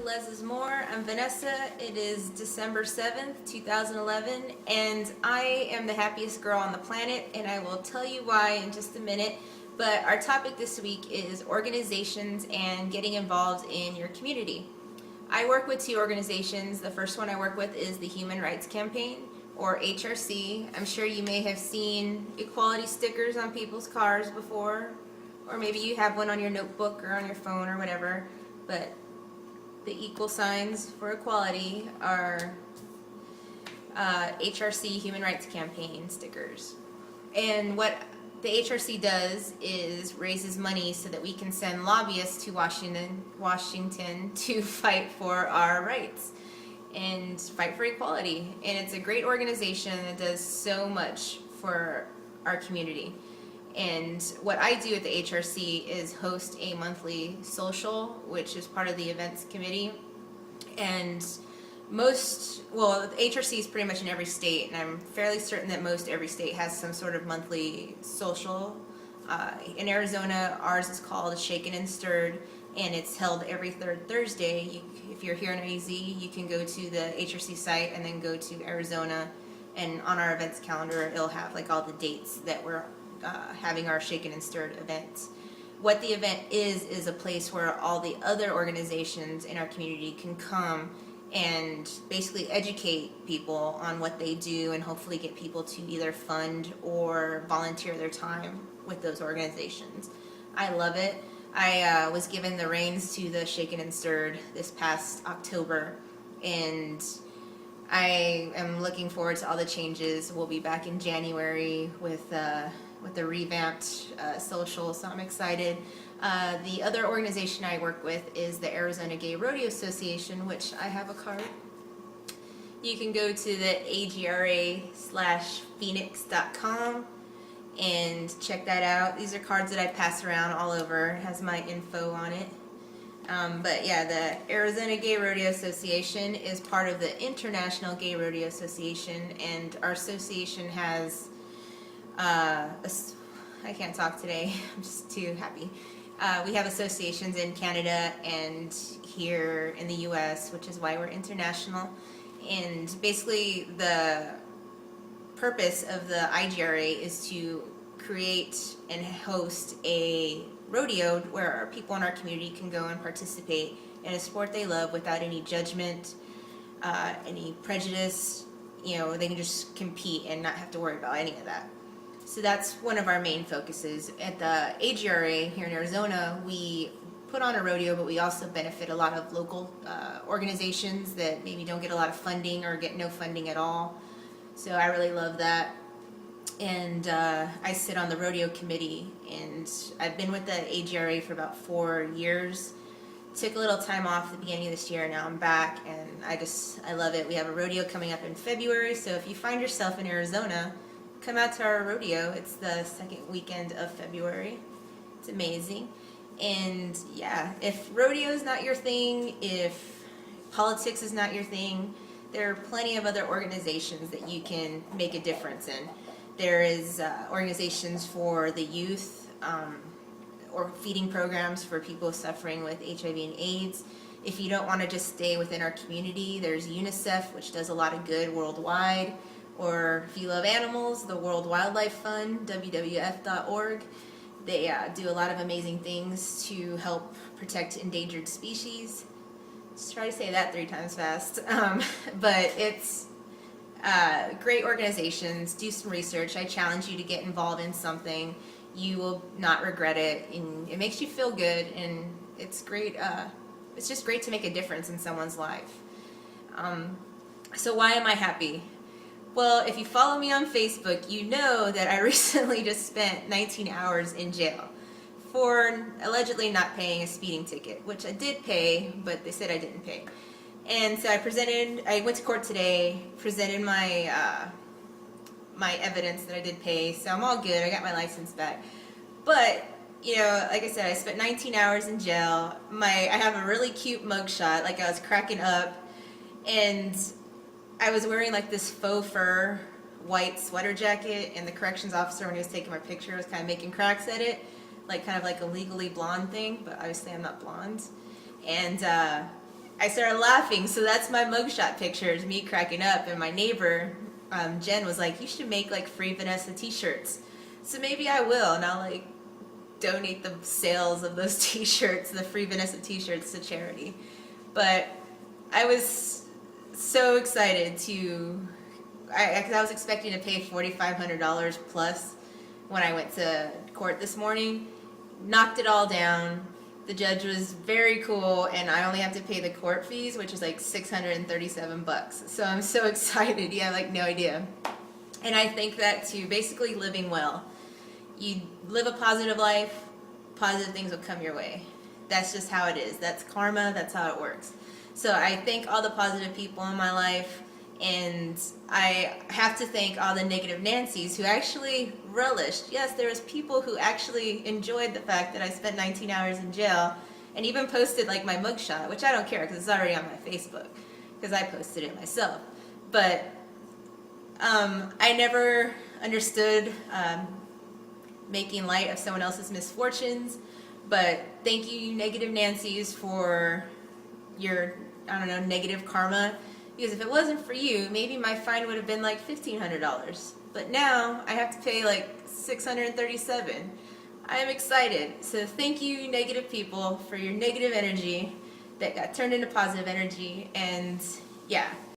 Lezzismore. I'm Vanessa. It is December 7th, 2011, and I am the happiest girl on the planet, and I will tell you why in just a minute. But our topic this week is organizations and getting involved in your community. I work with two organizations. The first one I work with is the Human Rights Campaign, or HRC. I'm sure you may have seen equality stickers on people's cars before, or maybe you have one on your notebook or on your phone or whatever, but the equal signs for equality are HRC Human Rights Campaign stickers. And what the HRC does is raises money so that we can send lobbyists to Washington to fight for our rights and fight for equality. And it's a great organization that does so much for our community. And what I do at the HRC is host a monthly social, which is part of the events committee. And the HRC is pretty much in every state, and I'm fairly certain that every state has some sort of monthly social. In Arizona, ours is called Shaken and Stirred, and it's held every third Thursday. If you're here in AZ, you can go to the HRC site and then go to Arizona, and on our events calendar, it'll have like all the dates that we're having our Shaken and Stirred events. What the event is a place where all the other organizations in our community can come and basically educate people on what they do and hopefully get people to either fund or volunteer their time with those organizations. I love it. I was given the reins to the Shaken and Stirred this past October, and I am looking forward to all the changes. We'll be back in January with the revamped social, so I'm excited. The other organization I work with is the Arizona Gay Rodeo Association, which I have a card. You can go to the agra/phoenix.com and check that out. These are cards that I pass around all over. It has my info on it. But yeah, the Arizona Gay Rodeo Association is part of the International Gay Rodeo Association, and our association has I can't talk today. I'm just too happy. We have associations in Canada and here in the US, which is why we're international. And basically the purpose of the IGRA is to create and host a rodeo where our people in our community can go and participate in a sport they love without any judgment, any prejudice. You know, they can just compete and not have to worry about any of that. So that's one of our main focuses. At the AGRA here in Arizona, we put on a rodeo, but we also benefit a lot of local organizations that maybe don't get a lot of funding or get no funding at all. So I really love that. And I sit on the rodeo committee, and I've been with the AGRA for about 4 years. Took a little time off at the beginning of this year, now I'm back, and I love it. We have a rodeo coming up in February, so if you find yourself in Arizona, come out to our rodeo. It's the second weekend of February. It's amazing. And yeah, if rodeo is not your thing, if politics is not your thing, there are plenty of other organizations that you can make a difference in. There is organizations for the youth, or feeding programs for people suffering with HIV and AIDS. If you don't want to just stay within our community, there's UNICEF, which does a lot of good worldwide. Or if you love animals, the World Wildlife Fund, WWF.org. They do a lot of amazing things to help protect endangered species. Just try to say that 3 times fast. But it's great organizations. Do some research. I challenge you to get involved in something. You will not regret it, and it makes you feel good, and it's great. It's just great to make a difference in someone's life. So why am I happy? Well, if you follow me on Facebook, you know that I recently just spent 19 hours in jail for allegedly not paying a speeding ticket, which I did pay, but they said I didn't pay. And so I went to court today, presented my my evidence that I did pay, so I'm all good. I got my license back. But, you know, like I said, I spent 19 hours in jail. I have a really cute mugshot, like I was cracking up, and I was wearing like this faux fur white sweater jacket, and the corrections officer, when he was taking my picture, was kind of making cracks at it. like kind of like a legally blonde thing, but obviously I'm not blonde. And I started laughing. So that's my mugshot pictures, me cracking up. And my neighbor, Jen, was like, you should make like free Vanessa t-shirts. So maybe I will, and I'll like donate the sales of those t-shirts, the free Vanessa t-shirts, to charity. But I was so excited because I was expecting to pay $4,500 plus when I went to court this morning. Knocked it all down. The judge was very cool, and I only have to pay the court fees, which is like $637. So I'm so excited. You have like no idea. And I think that to basically living well. You live a positive life, positive things will come your way. That's just how it is. That's karma. That's how it works. So I thank all the positive people in my life, and I have to thank all the negative Nancys who actually relished. Yes, there was people who actually enjoyed the fact that I spent 19 hours in jail, and even posted like my mugshot, which I don't care because it's already on my Facebook because I posted it myself. But I never understood making light of someone else's misfortunes. But thank you, negative Nancys, for your, I don't know, negative karma. Because if it wasn't for you, maybe my fine would have been like $1,500. But now I have to pay like $637. I am excited. So thank you, negative people, for your negative energy that got turned into positive energy. And yeah.